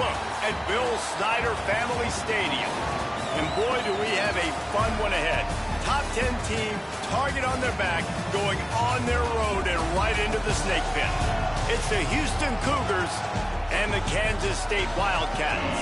look at Bill Snyder Family Stadium. And boy, do we have a fun one ahead. Top 10 team, target on their back, going on their road and right into the snake pit. It's the Houston Cougars and the Kansas State Wildcats.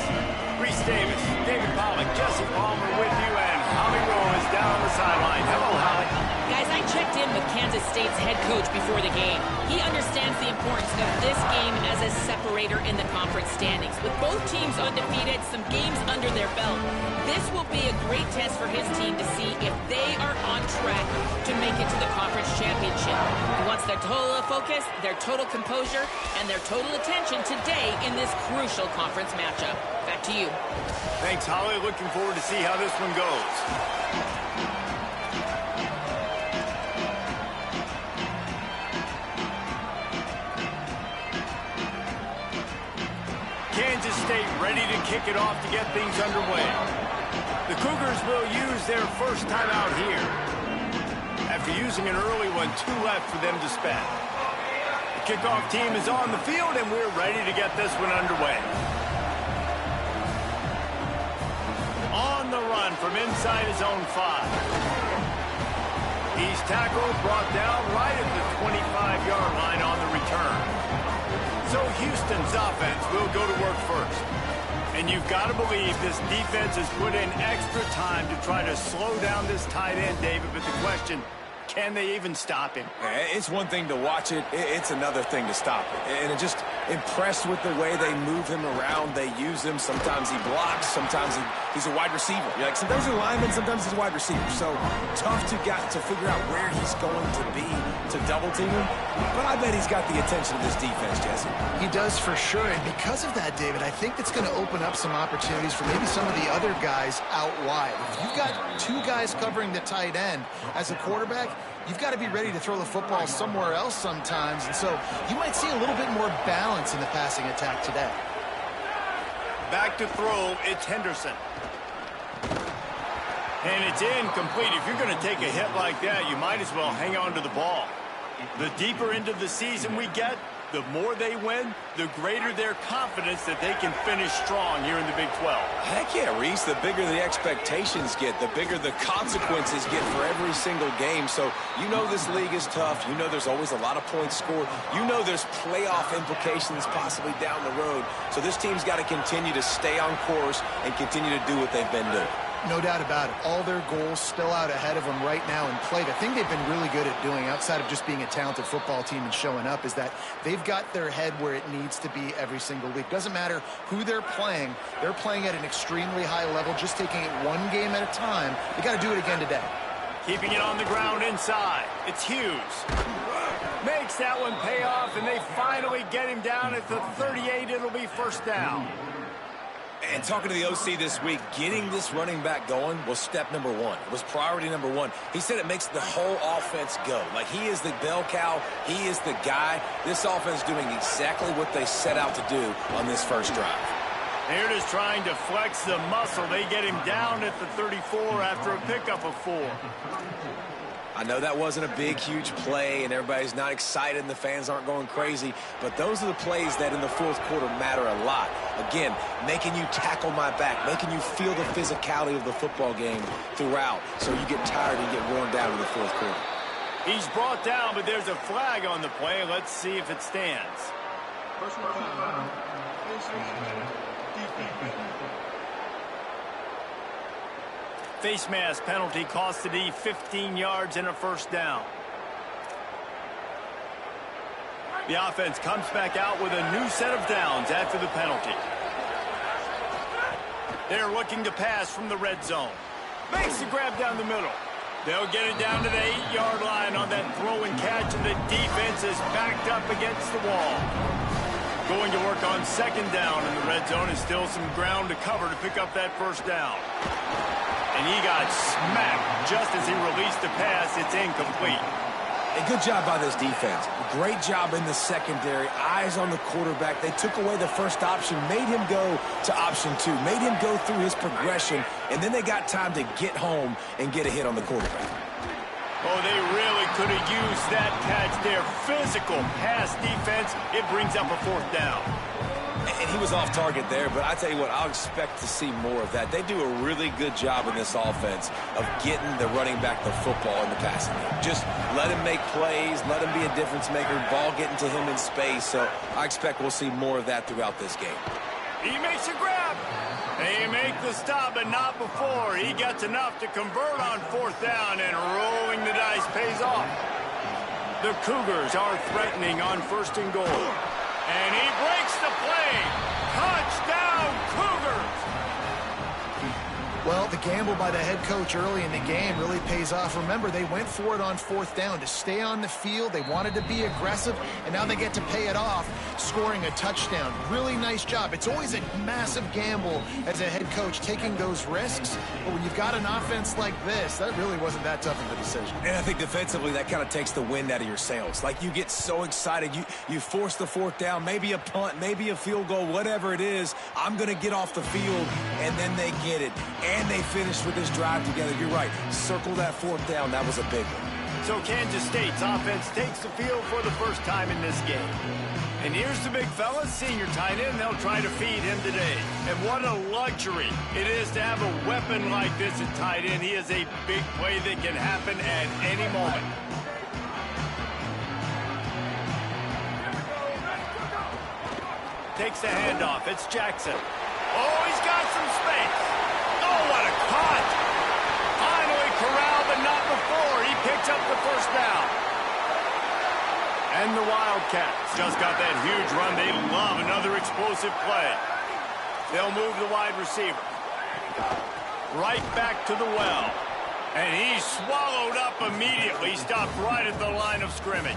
Reese Davis, David Pollack, Jesse Palmer with you, and Holly Rowe is down on the sideline. Hello, Holly. Guys, I checked in with Kansas State's head coach before the game. He understands the importance of this game as a separator in the conference standings. With both teams undefeated, some games under their belt, this will be a great test for his team to see if they are on track to make it to the conference championship. He wants their total focus, their total composure, and their total attention today in this crucial conference matchup. Back to you. Thanks, Holly. Looking forward to see how this one goes. Kansas State ready to kick it off to get things underway. The Cougars will use their first time out here. After using an early one, 2 left for them to spend. The kickoff team is on the field, and we're ready to get this one underway. On the run from inside his own 5. He's tackled, brought down right at the 25-yard line on the return. So Houston's offense will go to work first. And you've got to believe this defense has put in extra time to try to slow down this tight end, David. But the question, can they even stop him? It's one thing to watch it. It's another thing to stop it. And I'm just impressed with the way they move him around. They use him. Sometimes he blocks. Sometimes he's a wide receiver. You're like, sometimes he's a lineman. Sometimes he's a wide receiver. So tough to figure out where he's going to be to double team him. But I bet he's got the attention of this defense, Jesse. He does for sure. And because of that, David, I think that's going to open up some opportunities for maybe some of the other guys out wide. If you've got 2 guys covering the tight end as a quarterback, you've got to be ready to throw the football somewhere else sometimes. And so you might see a little bit more balance in the passing attack today. Back to throw, it's Henderson. And it's incomplete. If you're going to take a hit like that, you might as well hang on to the ball. The deeper into the season we get, the more they win, the greater their confidence that they can finish strong here in the Big 12. Heck yeah, Reese. The bigger the expectations get, the bigger the consequences get for every single game. So you know this league is tough. You know there's always a lot of points scored. You know there's playoff implications possibly down the road. So this team's got to continue to stay on course and continue to do what they've been doing. No doubt about it. All their goals still out ahead of them right now in play. The thing they've been really good at doing, outside of just being a talented football team and showing up, is that they've got their head where it needs to be every single week. Doesn't matter who they're playing at an extremely high level, just taking it one game at a time. They got to do it again today. Keeping it on the ground inside. It's Hughes. Makes that one pay off, and they finally get him down at the 38. It'll be first down. And talking to the OC this week, getting this running back going was step number 1. It was priority number 1. He said it makes the whole offense go. Like, he is the bell cow. He is the guy. This offense doing exactly what they set out to do on this first drive. They're just trying to flex the muscle. They get him down at the 34 after a pickup of 4. I know that wasn't a big, huge play, and everybody's not excited, and the fans aren't going crazy, but those are the plays that in the fourth quarter matter a lot. Again, making you tackle my back, making you feel the physicality of the football game throughout, so you get tired and get worn down in the fourth quarter. He's brought down, but there's a flag on the play. Let's see if it stands. Face mask penalty cost the D 15 yards and a first down. The offense comes back out with a new set of downs after the penalty. They're looking to pass from the red zone. Makes the grab down the middle. They'll get it down to the 8-yard line on that throw and catch, and the defense is backed up against the wall. Going to work on second down in the red zone, and still some ground to cover to pick up that first down. And he got smacked just as he released the pass. It's incomplete. A good job by this defense. Great job in the secondary. Eyes on the quarterback. They took away the first option, made him go to option 2, made him go through his progression, and then they got time to get home and get a hit on the quarterback. Oh, they really could have used that catch there. Physical pass defense. It brings up a fourth down. And he was off target there, but I tell you what, I'll expect to see more of that. They do a really good job in this offense of getting the running back the football in the passing game. Just let him make plays, let him be a difference maker, ball getting to him in space. So I expect we'll see more of that throughout this game. He makes a grab. They make the stop, but not before. He gets enough to convert on 4th down, and rolling the dice pays off. The Cougars are threatening on 1st and goal. And he breaks the play. Touchdown, Cougars! Well, the gamble by the head coach early in the game really pays off. Remember, they went for it on 4th down to stay on the field. They wanted to be aggressive, and now they get to pay it off, scoring a touchdown. Really nice job. It's always a massive gamble as a head coach taking those risks, but when you've got an offense like this, that really wasn't that tough of a decision. And I think defensively, that kind of takes the wind out of your sails. Like, you get so excited. You force the 4th down, maybe a punt, maybe a field goal, whatever it is. I'm going to get off the field, and then they get it. And they finished with this drive together. You're right. Circle that 4th down. That was a big one. So Kansas State's offense takes the field for the first time in this game. And here's the big fella, senior tight end. They'll try to feed him today. And what a luxury it is to have a weapon like this at tight end. He is a big play that can happen at any moment. Takes the handoff. It's Jackson. Oh, he's got some space. Oh, what a cut. Finally corralled, but not before. He picks up the 1st down. And the Wildcats just got that huge run. They love another explosive play. They'll move the wide receiver. Right back to the well. And he's swallowed up immediately. Stopped right at the line of scrimmage.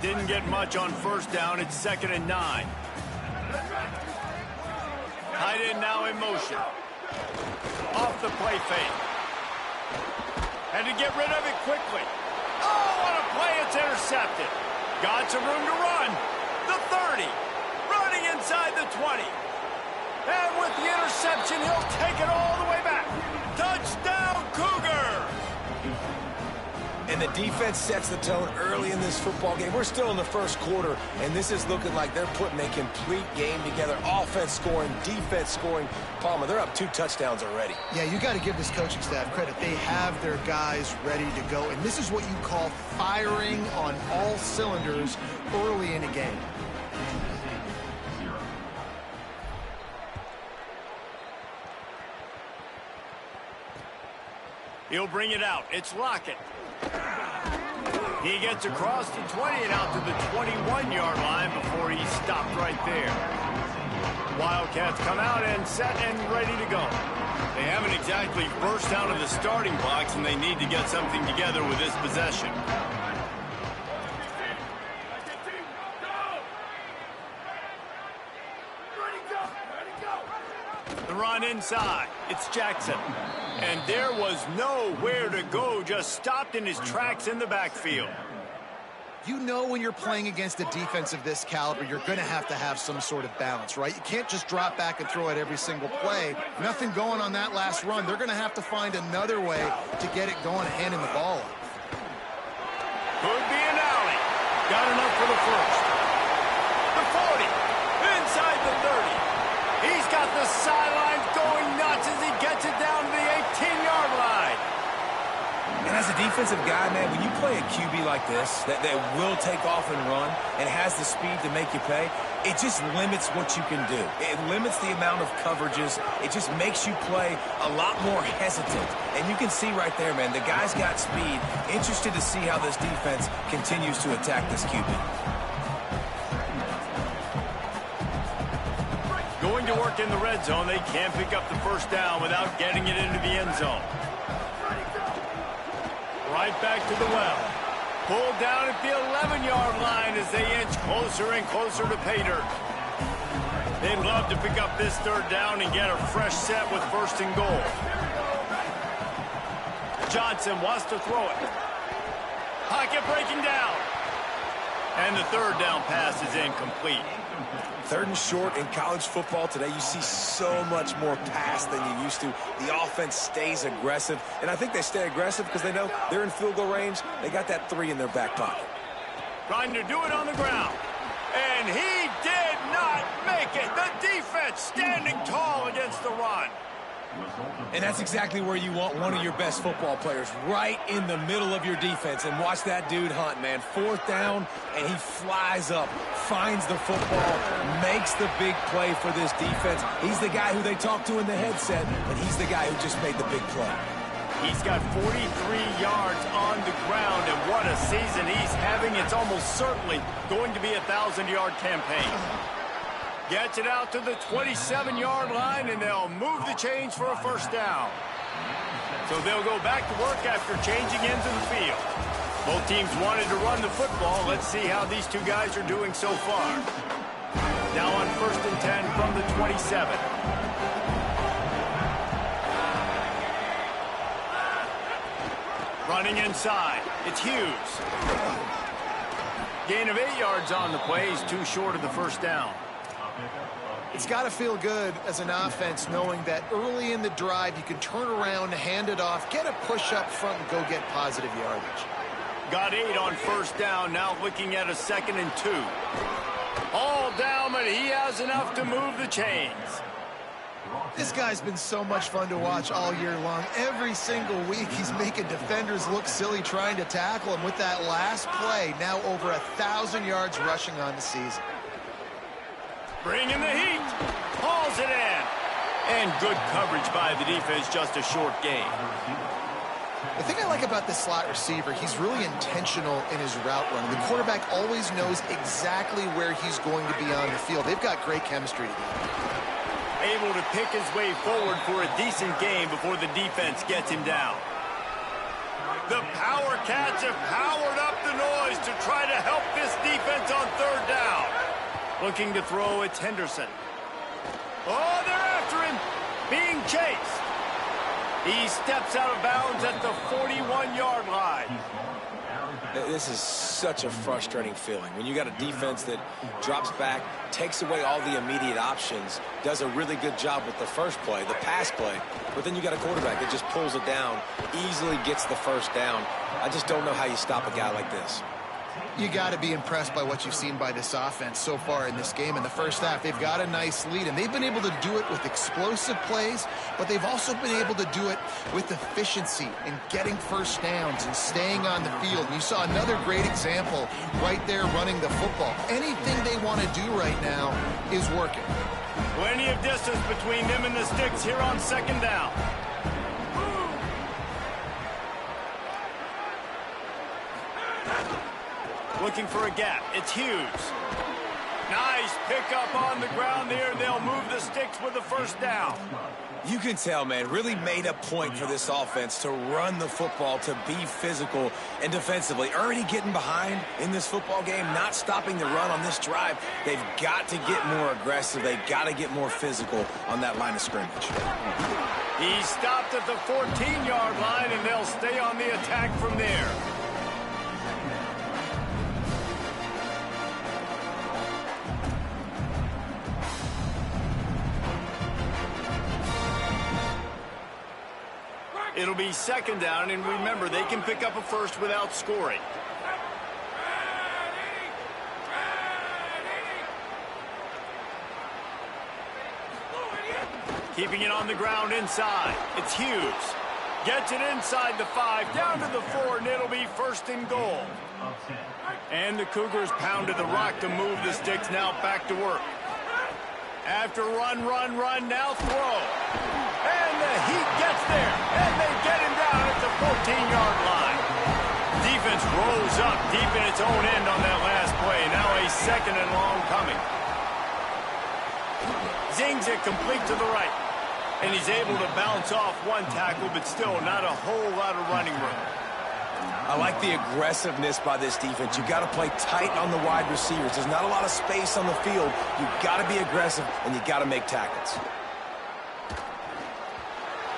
Didn't get much on 1st down. It's 2nd and 9. Tight end now in motion. Off the play fake. And to get rid of it quickly. Oh, what a play. It's intercepted. Got some room to run. The 30. Running inside the 20. And with the interception, he'll take it all the way back. Touchdown, Cougar! And the defense sets the tone early in this football game. We're still in the 1st quarter, and this is looking like they're putting a complete game together. Offense scoring, defense scoring. Palmer, they're up 2 touchdowns already. Yeah, you got to give this coaching staff credit. They have their guys ready to go, and this is what you call firing on all cylinders early in a game. He'll bring it out. It's Lockett. He gets across the 20 and out to the 21-yard line before he stopped right there. Wildcats come out and set and ready to go. They haven't exactly burst out of the starting blocks, and they need to get something together with this possession. The run inside. It's Jackson. And there was nowhere to go, just stopped in his tracks in the backfield. You know when you're playing against a defense of this caliber, you're going to have some sort of balance, right? You can't just drop back and throw it every single play. Nothing going on that last run. They're going to have to find another way to get it going and handing the ball up. Could be an alley. Got enough for the 1st. The 40. Inside the 30. He's got the sidelines going nuts as he gets it down to the 18-yard line. And as a defensive guy, man, when you play a QB like this, that will take off and run and has the speed to make you pay, it just limits what you can do. It limits the amount of coverages. It just makes you play a lot more hesitant. And you can see right there, man, the guy's got speed. Interested to see how this defense continues to attack this QB. Going to work in the red zone, they can't pick up the 1st down without getting it into the end zone. Right back to the well. Pulled down at the 11-yard line as they inch closer and closer to pay dirt. They'd love to pick up this 3rd down and get a fresh set with 1st and goal. Johnson wants to throw it. Pocket breaking down. And the 3rd down pass is incomplete. 3rd and short in college football today. You see so much more pass than you used to. The offense stays aggressive, and I think they stay aggressive because they know they're in field goal range. They got that 3 in their back pocket. Trying to do it on the ground, and he did not make it. The defense standing tall against the run. And that's exactly where you want one of your best football players, right in the middle of your defense. And watch that dude hunt, man. 4th down, and he flies up, finds the football, makes the big play for this defense. He's the guy who they talk to in the headset, and he's the guy who just made the big play. He's got 43 yards on the ground, and what a season he's having. It's almost certainly going to be a 1,000-yard campaign. Gets it out to the 27-yard line, and they'll move the chains for a first down. So they'll go back to work after changing ends of the field. Both teams wanted to run the football. Let's see how these two guys are doing so far. Now on 1st and 10 from the 27. Running inside, it's Hughes. Gain of 8 yards on the play. He's too short of the first down. It's got to feel good as an offense knowing that early in the drive you can turn around, hand it off, get a push up front, and go get positive yardage. Got 8 on first down, now looking at a 2nd and 2. All down, but he has enough to move the chains. This guy's been so much fun to watch all year long. Every single week he's making defenders look silly trying to tackle him with that last play. Now over 1,000 yards rushing on the season. Bringing the heat. Hauls it in. And good coverage by the defense, just a short gain. The thing I like about this slot receiver, he's really intentional in his route running. The quarterback always knows exactly where he's going to be on the field. They've got great chemistry together. Able to pick his way forward for a decent game before the defense gets him down. The Power Cats have powered up the noise to try to help this defense on 3rd down. Looking to throw, it's Henderson. Oh, they're after him. Being chased. He steps out of bounds at the 41-yard line. This is such a frustrating feeling. When you got a defense that drops back, takes away all the immediate options, does a really good job with the first play, the pass play, but then you got a quarterback that just pulls it down, easily gets the first down. I just don't know how you stop a guy like this. You got to be impressed by what you've seen by this offense so far in this game. In the first half, they've got a nice lead, and they've been able to do it with explosive plays, but they've also been able to do it with efficiency and getting first downs and staying on the field. And you saw another great example right there running the football. Anything they want to do right now is working. Plenty of distance between them and the sticks here on 2nd down. Looking for a gap. It's Hughes. Nice pickup on the ground there. They'll move the sticks with the first down. You can tell, man, really made a point for this offense to run the football, to be physical and defensively. Already getting behind in this football game, not stopping the run on this drive. They've got to get more aggressive. They've got to get more physical on that line of scrimmage. He stopped at the 14-yard line, and they'll stay on the attack from there. It'll be 2nd down, and remember, they can pick up a first without scoring. Keeping it on the ground inside. It's Hughes. Gets it inside the 5, down to the 4, and it'll be 1st and goal. And the Cougars pounded the rock to move the sticks, now back to work. After run, now throw. And the Heat gets there, and they get him down at the 14-yard line. Defense rose up deep in its own end on that last play. Now a 2nd and long coming. Zings it complete to the right. And he's able to bounce off one tackle, but still not a whole lot of running room. I like the aggressiveness by this defense. You got to play tight on the wide receivers. There's not a lot of space on the field. You got to be aggressive, and you got to make tackles.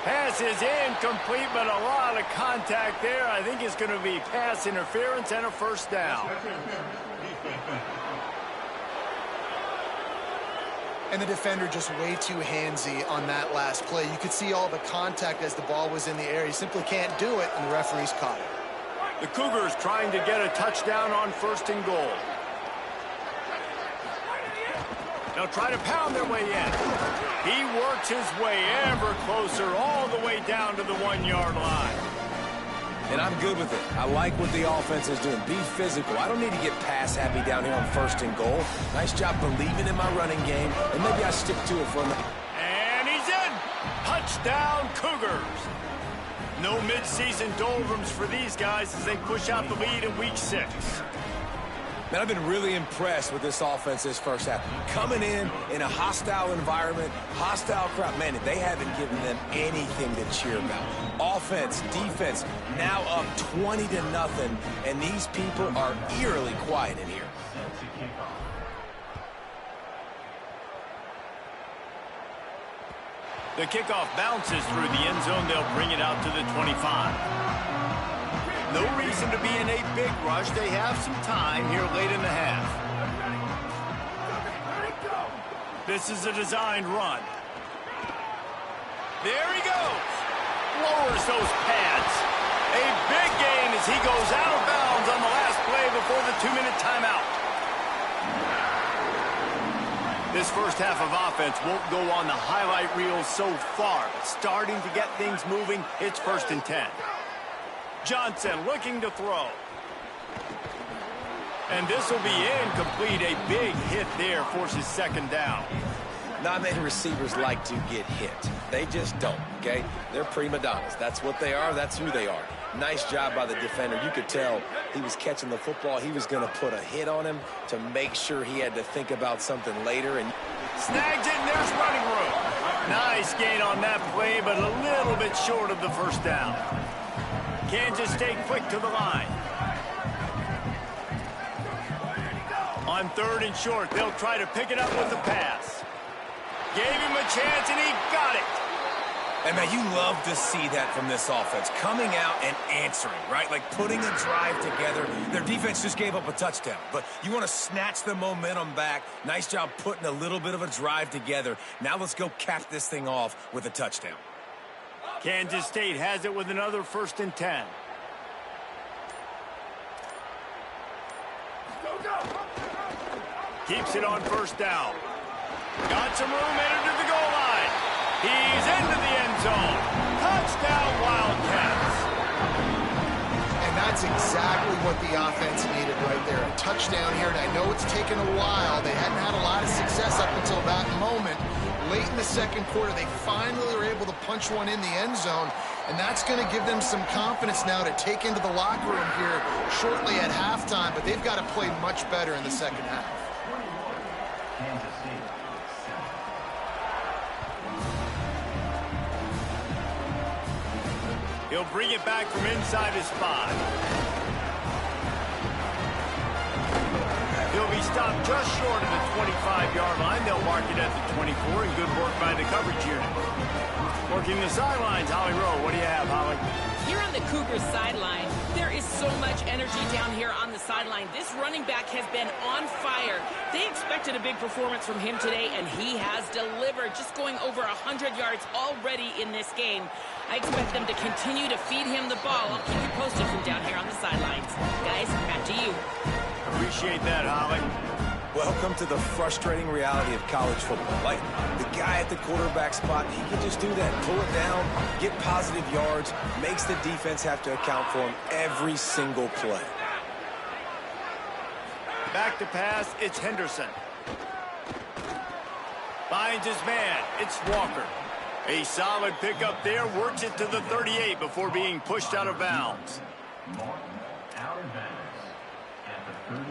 Pass is incomplete, but a lot of contact there. I think it's going to be pass interference and a first down. And the defender just way too handsy on that last play. You could see all the contact as the ball was in the air. He simply can't do it, and the referee's caught it. The Cougars trying to get a touchdown on 1st and goal. They'll try to pound their way in. He works his way ever closer all the way down to the 1-yard line. And I'm good with it. I like what the offense is doing. Be physical. I don't need to get pass happy down here on 1st and goal. Nice job believing in my running game, and maybe I stick to it for a minute. And he's in. Touchdown, Cougars. No midseason doldrums for these guys as they push out the lead in Week 6. Man, I've been really impressed with this offense this first half. Coming in a hostile environment, hostile crowd. Man, they haven't given them anything to cheer about. Offense, defense, now up 20-0, and these people are eerily quiet in here. The kickoff bounces through the end zone. They'll bring it out to the 25. No reason to be in a big rush. They have some time here late in the half. This is a designed run. There he goes. Lowers those pads. A big gain as he goes out of bounds on the last play before the 2-minute timeout. This first half of offense won't go on the highlight reel so far. Starting to get things moving. It's 1st and 10. Johnson looking to throw. And this will be incomplete. A big hit there forces 2nd down. Not many receivers like to get hit. They just don't, okay? They're prima donnas. That's what they are. That's who they are. Nice job by the defender. You could tell he was catching the football. He was going to put a hit on him to make sure he had to think about something later. And snags it, and there's running room. Nice gain on that play, but a little bit short of the 1st down. Kansas State quick to the line. On 3rd and short, they'll try to pick it up with the pass. Gave him a chance, and he got it. And, man, you love to see that from this offense. Coming out and answering, right? Like putting a drive together. Their defense just gave up a touchdown. But you want to snatch the momentum back. Nice job putting a little bit of a drive together. Now let's go cap this thing off with a touchdown. Kansas State has it with another 1st and 10. Keeps it on 1st down. Got some room, headed to the goal line. He's into the end zone. Touchdown, Wildcats. And that's exactly what the offense needed right there. A touchdown here, and I know it's taken a while. They hadn't had a lot of success up until that moment. Late in the 2nd quarter, they finally were able to punch one in the end zone, and that's going to give them some confidence now to take into the locker room here shortly at halftime, but they've got to play much better in the 2nd half. He'll bring it back from inside his 5. He'll be stopped just short of the 25-yard line. They'll mark it at the 24, and good work by the coverage unit. Working the sidelines, Holly Rowe. What do you have, Holly? Here on the Cougars sideline, there is so much energy down here on the sideline. This running back has been on fire. They expected a big performance from him today, and he has delivered, just going over 100 yards already in this game. I expect them to continue to feed him the ball. I'll keep you posted from down here on the sidelines. Guys, back to you. Appreciate that, Holly. Welcome to the frustrating reality of college football. Like, the guy at the quarterback spot, he can just do that. Pull it down, get positive yards, makes the defense have to account for him every single play. Back to pass, it's Henderson. Finds his man, it's Walker. A solid pickup there, works it to the 38 before being pushed out of bounds. Out of bounds at the 38.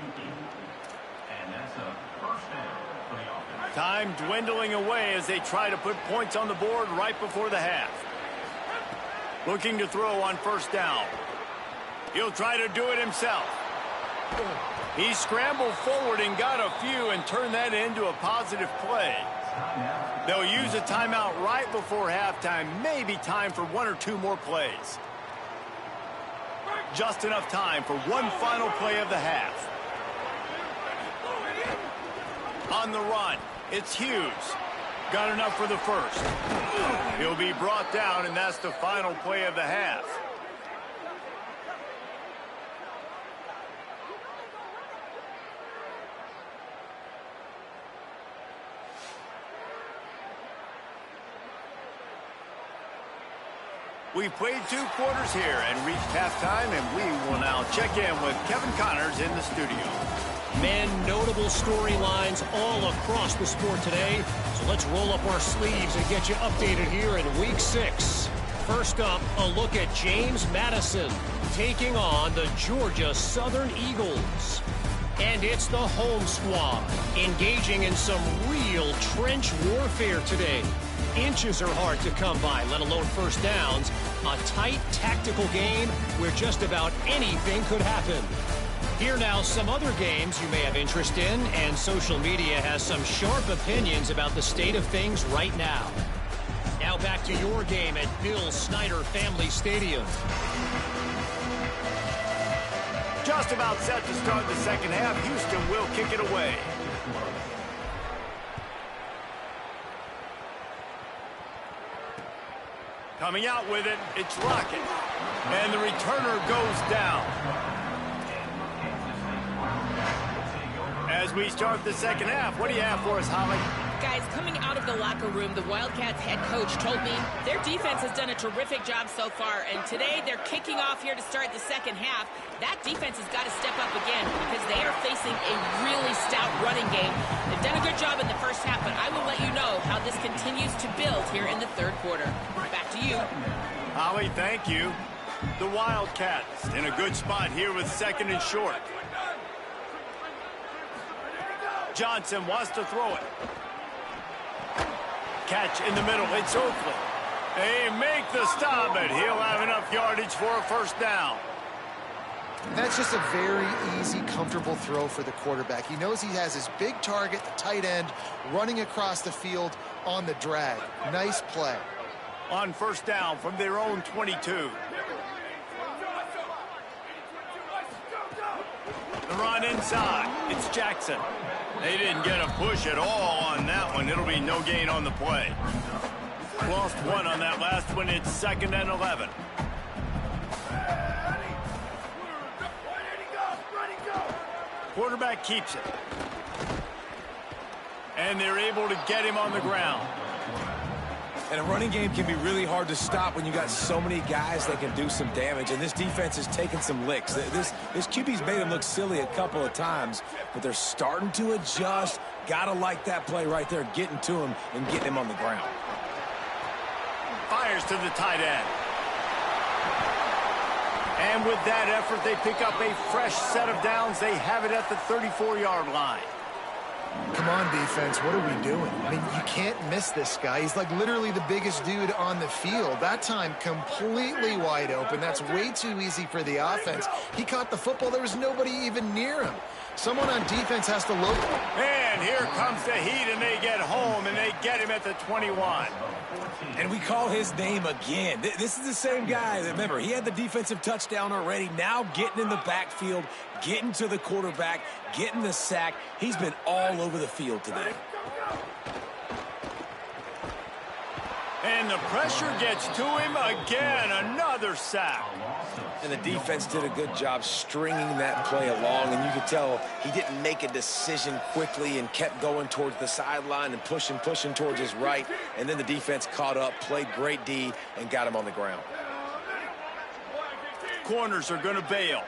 And that's a 1st down for the offense. Time dwindling away as they try to put points on the board right before the half. Looking to throw on 1st down. He'll try to do it himself. He scrambled forward and got a few and turned that into a positive play. They'll use a timeout right before halftime. Maybe time for 1 or 2 more plays. Just enough time for one final play of the half. On the run, it's Hughes. Got enough for the 1st. He'll be brought down, and that's the final play of the half. We've played 2 quarters here and reached halftime, and we will now check in with Kevin Connors in the studio. Men, notable storylines all across the sport today. So let's roll up our sleeves and get you updated here in Week 6. First up, a look at James Madison taking on the Georgia Southern Eagles. And it's the home squad engaging in some real trench warfare today. Inches are hard to come by, let alone first downs. A tight tactical game where just about anything could happen. Here now some other games you may have interest in, and social media has some sharp opinions about the state of things right now. Now back to your game at Bill Snyder Family Stadium. Just about set to start the second half. Houston will kick it away. Coming out with it, it's Lockett. And the returner goes down. As we start the second half, what do you have for us, Holly? Guys, coming out of the locker room, the Wildcats head coach told me their defense has done a terrific job so far, and today they're kicking off here to start the second half. That defense has got to step up again because they are facing a really stout running game. They've done a good job in the first half, but I will let you know how this continues to build here in the third quarter. Back to you. Holly, thank you. The Wildcats in a good spot here with second and short. Johnson wants to throw it. Catch in the middle. It's Oakley. They make the stop, and he'll have enough yardage for a first down. That's just a very easy, comfortable throw for the quarterback. He knows he has his big target, the tight end, running across the field on the drag. Nice play. On first down from their own 22. The run inside. It's Jackson. They didn't get a push at all on that one. It'll be no gain on the play. Lost one on that last one. It's 2nd and 11. Quarterback keeps it. And they're able to get him on the ground. And a running game can be really hard to stop when you got so many guys that can do some damage. And this defense is taking some licks. This QB's made them look silly a couple of times, but they're starting to adjust. Gotta like that play right there, getting to him and getting him on the ground. Fires to the tight end. And with that effort, they pick up a fresh set of downs. They have it at the 34-yard line. Come on, defense. What are we doing? I mean, you can't miss this guy. He's like literally the biggest dude on the field. That time, completely wide open. That's way too easy for the offense. He caught the football. There was nobody even near him. Someone on defense has to look. And here comes the heat, and they get home, and they get him at the 21. And we call his name again. This is the same guy. Remember, he had the defensive touchdown already. Now getting in the backfield, getting to the quarterback, getting the sack. He's been all over the field today. And the pressure gets to him again. Another sack. And the defense did a good job stringing that play along, and you could tell he didn't make a decision quickly and kept going towards the sideline and pushing towards his right, and then the defense caught up, played great D, and got him on the ground. Corners are going to bail.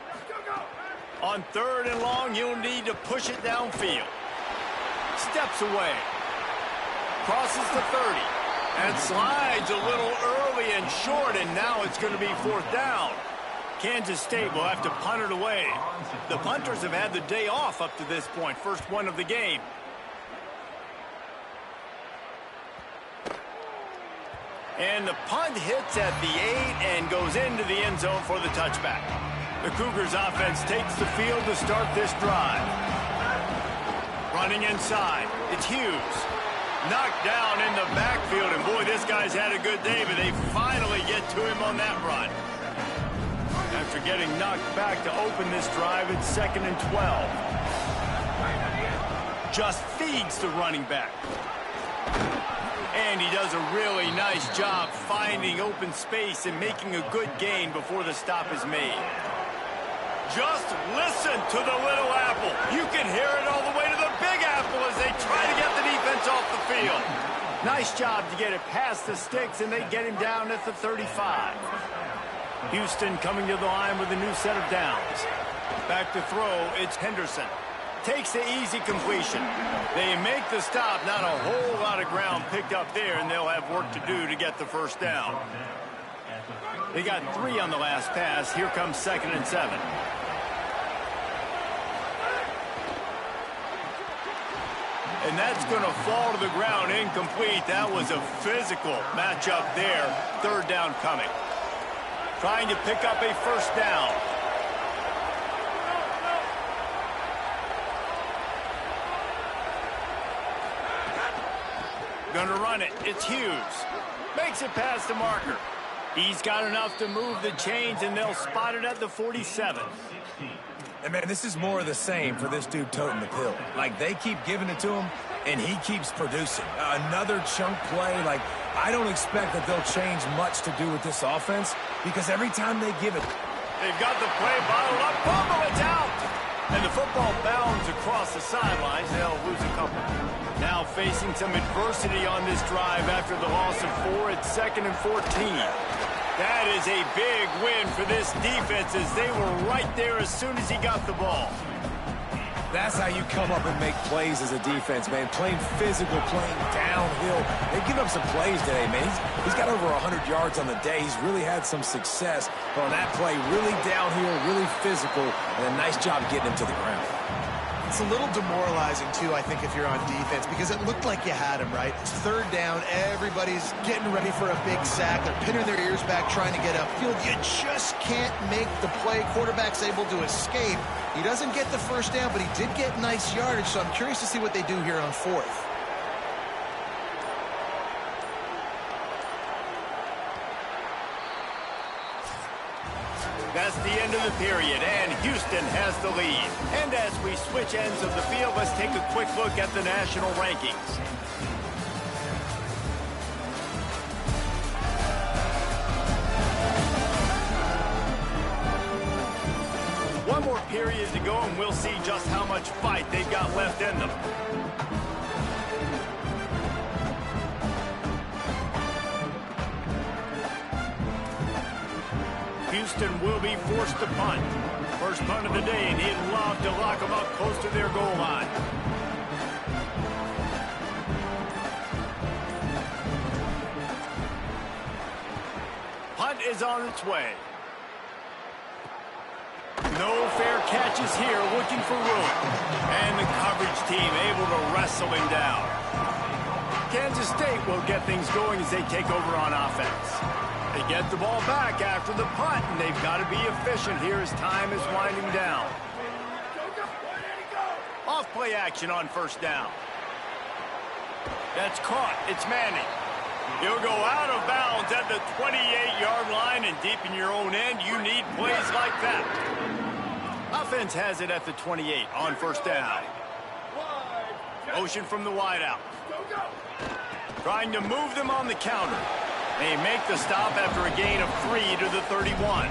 On 3rd and long, you'll need to push it downfield. Steps away. Crosses the 30. And slides a little early and short, and now it's going to be 4th down. Kansas State will have to punt it away. The punters have had the day off up to this point. First one of the game. And the punt hits at the 8 and goes into the end zone for the touchback. The Cougars offense takes the field to start this drive. Running inside. It's Hughes. Knocked down in the backfield, and boy, this guy's had a good day, but they finally get to him on that run. After getting knocked back to open this drive, it's 2nd and 12. Just feeds the running back. And he does a really nice job finding open space and making a good gain before the stop is made. Just listen to the little apple. You can hear it all the way to the big apple as they try to get the defense off the field. Nice job to get it past the sticks, and they get him down at the 35. Houston coming to the line with a new set of downs. Back to throw, it's Henderson. Takes the easy completion. They make the stop, not a whole lot of ground picked up there, and they'll have work to do to get the first down. They got 3 on the last pass. Here comes 2nd and 7. And that's going to fall to the ground incomplete. That was a physical matchup there. 3rd down coming. Trying to pick up a first down. Going to run it. It's Hughes. Makes it past the marker. He's got enough to move the chains, and they'll spot it at the 47. And, man, this is more of the same for this dude toting the pill. Like, they keep giving it to him, and he keeps producing. Another chunk play. Like, I don't expect that they'll change much to do with this offense because every time they give it. They've got the play bottled up. Fumble, it's out. And the football bounds across the sidelines. They'll lose a couple. Now facing some adversity on this drive after the loss of 4. It's 2nd and 14. That is a big win for this defense as they were right there as soon as he got the ball. That's how you come up and make plays as a defense, man. Playing physical, playing downhill. They give up some plays today, man. He's got over 100 yards on the day. He's really had some success. But on that play, really downhill, really physical, and a nice job getting him to the ground. It's a little demoralizing, too, I think, if you're on defense, because it looked like you had him, right? It's 3rd down. Everybody's getting ready for a big sack. They're pinning their ears back, trying to get upfield. You just can't make the play. Quarterback's able to escape. He doesn't get the first down, but he did get nice yardage, so I'm curious to see what they do here on 4th. That's the end of the period, and Houston has the lead. And as we switch ends of the field, let's take a quick look at the national rankings. One more period to go, and we'll see just how much fight they've got left in them. Houston will be forced to punt. First punt of the day, and he'd love to lock them up close to their goal line. Punt is on its way. No fair catches here, looking for room. And the coverage team able to wrestle him down. Kansas State will get things going as they take over on offense. They get the ball back after the punt, and they've got to be efficient here as time is winding down. Off play action on first down. That's caught. It's Manning. He'll go out of bounds at the 28-yard line, and deep in your own end, you need plays like that. Offense has it at the 28 on first down. Motion from the wideout. Trying to move them on the counter. They make the stop after a gain of 3 to the 31.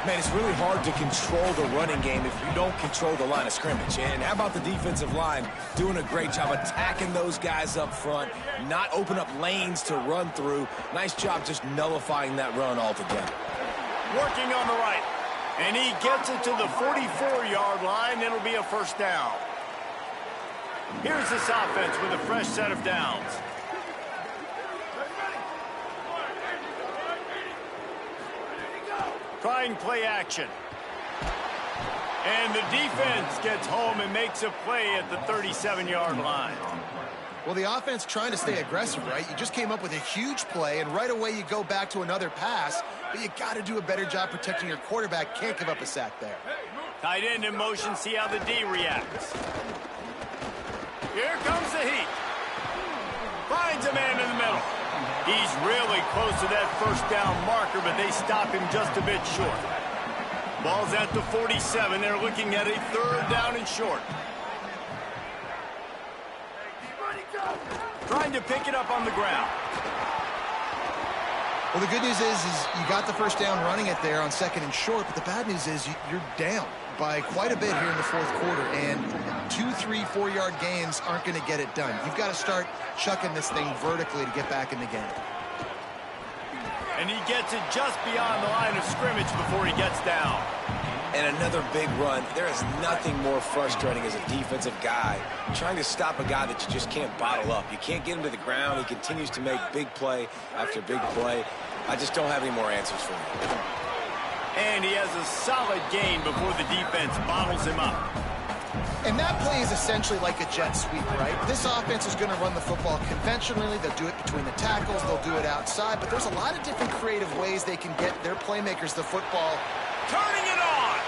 Man, it's really hard to control the running game if you don't control the line of scrimmage. And how about the defensive line doing a great job attacking those guys up front, not open up lanes to run through. Nice job just nullifying that run altogether. Working on the right. And he gets it to the 44-yard line. It'll be a first down. Here's this offense with a fresh set of downs. Trying play action. And the defense gets home and makes a play at the 37-yard line. Well, the offense trying to stay aggressive, right? You just came up with a huge play, and right away you go back to another pass, but you got to do a better job protecting your quarterback. Can't give up a sack there. Tight end in motion, see how the D reacts. Here comes the heat. Finds a man in the middle. He's really close to that first down marker, but they stop him just a bit short. Ball's at the 47. They're looking at a 3rd down and short. Trying to pick it up on the ground. Well, the good news is you got the first down running it there on 2nd and short, but the bad news is you're down by quite a bit here in the 4th quarter, and 2, 3, 4-yard gains aren't going to get it done. You've got to start chucking this thing vertically to get back in the game. And he gets it just beyond the line of scrimmage before he gets down. And another big run. There is nothing more frustrating as a defensive guy trying to stop a guy that you just can't bottle up. You can't get him to the ground. He continues to make big play after big play. I just don't have any more answers for him. And he has a solid gain before the defense bottles him up. And that play is essentially like a jet sweep, right? This offense is going to run the football conventionally. They'll do it between the tackles. They'll do it outside. But there's a lot of different creative ways they can get their playmakers the football. Turning it on.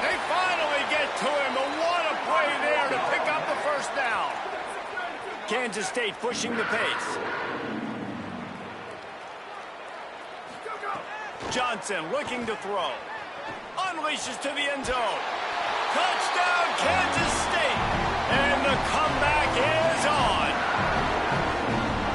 They finally get to him. And what a play there to pick up the first down. Kansas State pushing the pace. Johnson looking to throw. Unleashes to the end zone. Touchdown, Kansas State. And the comeback is on.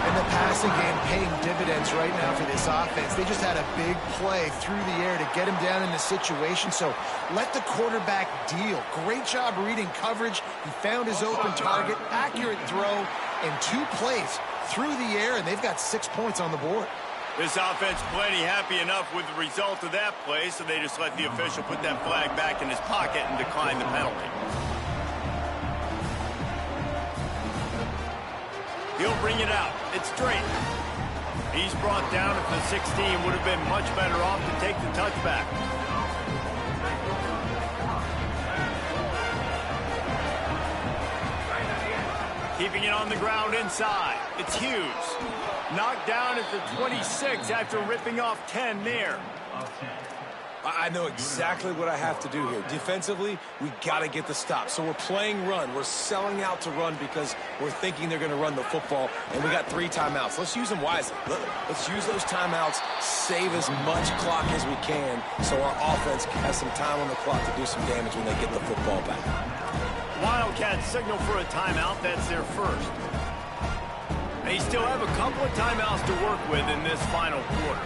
And the passing game paying dividends right now for this offense. They just had a big play through the air to get him down in the situation. So let the quarterback deal. Great job reading coverage. He found his open target. Accurate throw. And 2 plays through the air. And they've got 6 points on the board. This offense plenty happy enough with the result of that play, so they just let the official put that flag back in his pocket and decline the penalty. He'll bring it out. It's straight. He's brought down at the 16. Would have been much better off to take the touchback. Keeping it on the ground inside. It's Hughes. Knocked down at the 26 after ripping off 10 there. I know exactly what I have to do here. Defensively, we got to get the stop. So we're playing run. We're selling out to run because we're thinking they're going to run the football, and we got 3 timeouts. Let's use them wisely. Let's use those timeouts, save as much clock as we can so our offense has some time on the clock to do some damage when they get the football back. Wildcats signal for a timeout. That's their first. They still have a couple of timeouts to work with in this final quarter.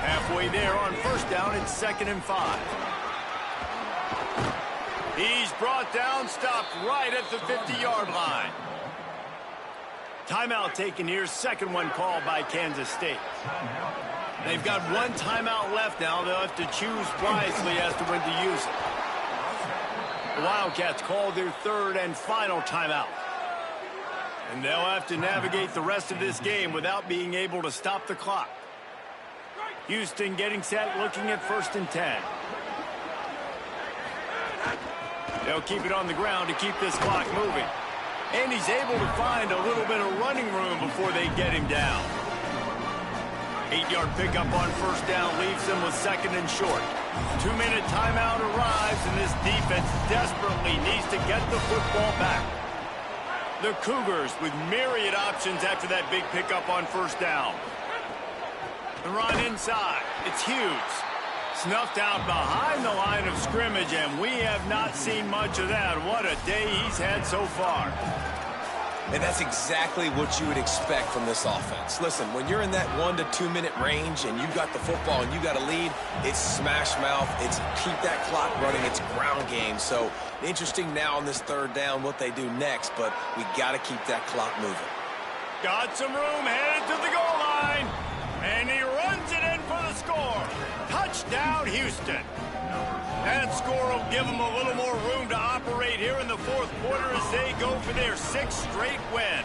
Halfway there on first down, it's 2nd and 5. He's brought down, stopped right at the 50-yard line. Timeout taken here, second one called by Kansas State. They've got 1 timeout left now. They'll have to choose wisely as to when to use it. The Wildcats called their 3rd and final timeout. And they'll have to navigate the rest of this game without being able to stop the clock. Houston getting set, looking at 1st and 10. They'll keep it on the ground to keep this clock moving. And he's able to find a little bit of running room before they get him down. 8-yard pickup on first down leaves them with 2nd and short. 2-minute timeout arrives, and this defense desperately needs to get the football back. The Cougars with myriad options after that big pickup on first down. The run inside. It's Hughes. Snuffed out behind the line of scrimmage, and we have not seen much of that. What a day he's had so far. And that's exactly what you would expect from this offense. Listen, when you're in that 1 to 2 minute range and you got the football and you got a lead, it's smash mouth, it's keep that clock running, it's ground game. So interesting now on this 3rd down what they do next, but we got to keep that clock moving. Got some room, headed to the goal line, and he runs it in for the score. Touchdown, Houston. That score will give them a little more room to operate here in the 4th quarter as they go for their 6th straight win.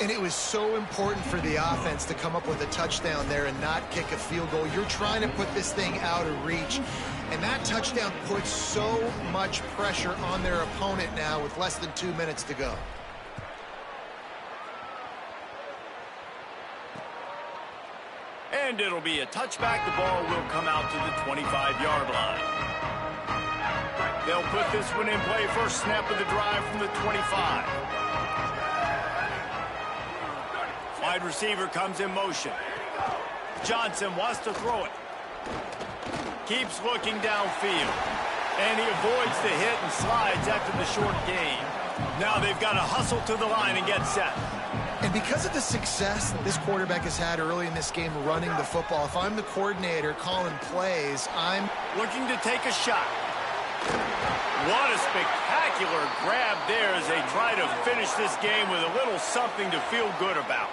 And it was so important for the offense to come up with a touchdown there and not kick a field goal. You're trying to put this thing out of reach. And that touchdown puts so much pressure on their opponent now with less than 2 minutes to go. And it'll be a touchback. The ball will come out to the 25-yard line. They'll put this one in play. First snap of the drive from the 25. Wide receiver comes in motion. Johnson wants to throw it. Keeps looking downfield. And he avoids the hit and slides after the short gain. Now they've got to hustle to the line and get set. And And because of the success that this quarterback has had early in this game running the football, if I'm the coordinator calling plays, I'm looking to take a shot. What a spectacular grab there as they try to finish this game with a little something to feel good about.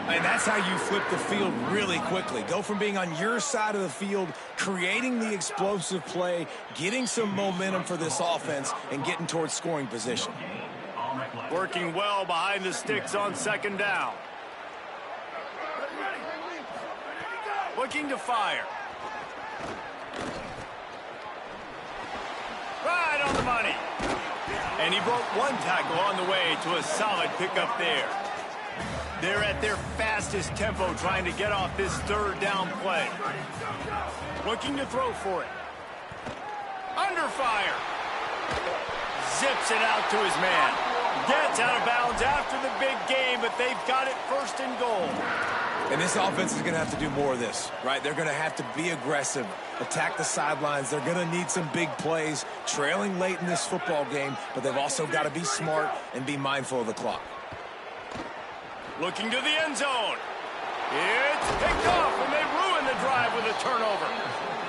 And that's how you flip the field really quickly. Go from being on your side of the field, creating the explosive play, getting some momentum for this offense, and getting towards scoring position. Working well behind the sticks on second down. Looking to fire. Right on the money. And he broke one tackle on the way to a solid pickup there. They're at their fastest tempo trying to get off this third down play. Looking to throw for it. Under fire. Zips it out to his man. Gets out of bounds after the big game, but they've got it first and goal. And this offense is going to have to do more of this, right? They're going to have to be aggressive, attack the sidelines. They're going to need some big plays, trailing late in this football game, but they've also got to be smart and be mindful of the clock. Looking to the end zone. It's picked off, and they ruin the drive with a turnover.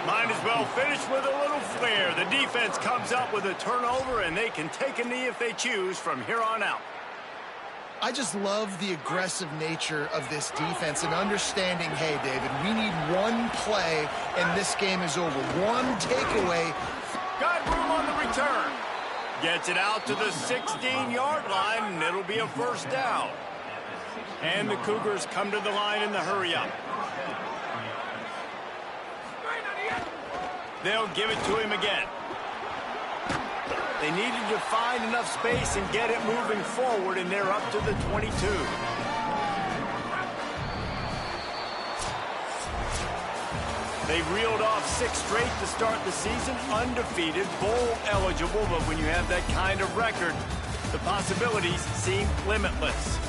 Might as well finish with a little flair. The defense comes up with a turnover, and they can take a knee if they choose from here on out. I just love the aggressive nature of this defense and understanding, hey, David, we need one play, and this game is over. One takeaway. Got room on the return. Gets it out to the 16-yard line, and it'll be a first down. And the Cougars come to the line in the hurry-up. They'll give it to him again. They needed to find enough space and get it moving forward, and they're up to the 22. They reeled off 6 straight to start the season, undefeated, bowl eligible, but when you have that kind of record, the possibilities seem limitless.